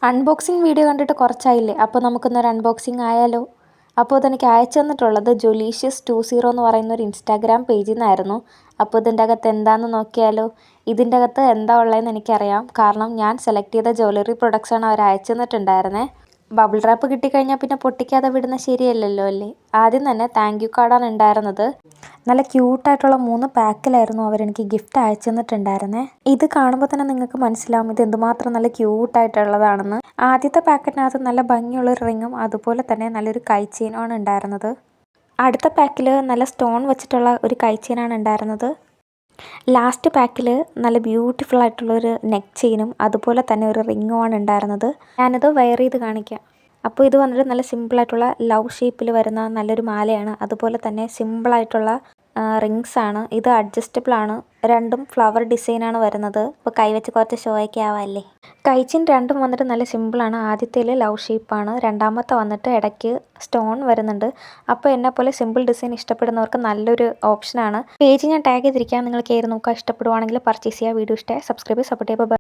Unboxing video കണ്ടിട്ട് കുറച്ചായില്ലേ, അപ്പോൾ നമുക്കൊന്നൊരു unboxing ആയാലോ. അപ്പോൾ ഇതെനിക്ക് അയച്ചു തന്നിട്ടുള്ളത് Jolicious20 എന്ന് പറയുന്ന ഒരു ഇൻസ്റ്റാഗ്രാം പേജിൽ നിന്നായിരുന്നു. അപ്പോൾ ഇതിൻ്റെ അകത്ത് എന്താണെന്ന് നോക്കിയാലോ. ഇതിൻ്റെ അകത്ത് എന്താ ഉള്ളതെന്ന് എനിക്കറിയാം, കാരണം ഞാൻ സെലക്ട് ചെയ്ത ജ്വല്ലറി പ്രൊഡക്ട്സാണ് അവർ അയച്ചു തന്നിട്ടുണ്ടായിരുന്നത്. ബബിൾ റാപ്പ് കിട്ടിക്കഴിഞ്ഞാൽ പിന്നെ പൊട്ടിക്കാതെ വിടുന്ന ശരിയല്ലല്ലോ അല്ലേ. ആദ്യം തന്നെ താങ്ക് യു കാർഡാണ് ഉണ്ടായിരുന്നത്. നല്ല ക്യൂട്ടായിട്ടുള്ള 3 പാക്കിലായിരുന്നു അവരെനിക്ക് ഗിഫ്റ്റ് അയച്ചു തന്നിട്ടുണ്ടായിരുന്നത്. ഇത് കാണുമ്പോൾ തന്നെ നിങ്ങൾക്ക് മനസ്സിലാവും ഇത് എന്തുമാത്രം നല്ല ക്യൂട്ടായിട്ടുള്ളതാണെന്ന്. ആദ്യത്തെ പാക്കറ്റിനകത്ത് നല്ല ഭംഗിയുള്ളൊരു റിങ്ങും അതുപോലെ തന്നെ നല്ലൊരു കൈ ചെയിനുമാണ് ഉണ്ടായിരുന്നത്. അടുത്ത പാക്കിൽ നല്ല സ്റ്റോൺ വെച്ചിട്ടുള്ള ഒരു കൈ ചെയിനാണ് ഉണ്ടായിരുന്നത്. ലാസ്റ്റ് പാക്കിൽ നല്ല ബ്യൂട്ടിഫുൾ ആയിട്ടുള്ളൊരു നെക്ക് ചെയിനും അതുപോലെ തന്നെ ഒരു റിങ്ങുമാണ് ഉണ്ടായിരുന്നത്. ഞാനിത് വെയർ ചെയ്ത് കാണിക്കാം. അപ്പോൾ ഇത് വന്നിട്ട് നല്ല സിമ്പിളായിട്ടുള്ള ലവ് ഷേപ്പിൽ വരുന്ന നല്ലൊരു മാലയാണ്. അതുപോലെ തന്നെ സിമ്പിളായിട്ടുള്ള റിങ്സ് ആണ്. ഇത് അഡ്ജസ്റ്റബിൾ ആണ്. രണ്ടും ഫ്ലവർ ഡിസൈനാണ് വരുന്നത്. അപ്പോൾ കൈവച്ച് കുറച്ച് ഷോയൊക്കെ ആവാമല്ലേ. കൈച്ചിൻ രണ്ടും വന്നിട്ട് നല്ല സിമ്പിളാണ്. ആദ്യത്തേൽ ലവ് ഷേപ്പാണ്, രണ്ടാമത്തെ വന്നിട്ട് ഇടയ്ക്ക് സ്റ്റോൺ വരുന്നുണ്ട്. അപ്പോൾ എന്നെപ്പോലെ സിമ്പിൾ ഡിസൈൻ ഇഷ്ടപ്പെടുന്നവർക്ക് നല്ലൊരു ഓപ്ഷനാണ്. പേജ് ഞാൻ ടാഗ് ചെയ്തിരിക്കാം, നിങ്ങൾക്ക് ഏത് നോക്കാം. ഇഷ്ടപ്പെടുവാണെങ്കിൽ പർച്ചേസ് ചെയ്യുക. വീഡിയോ ഇഷ്ടമായി സബ്സ്ക്രൈബ് സപ്പോർട്ട് ചെയ്യുക.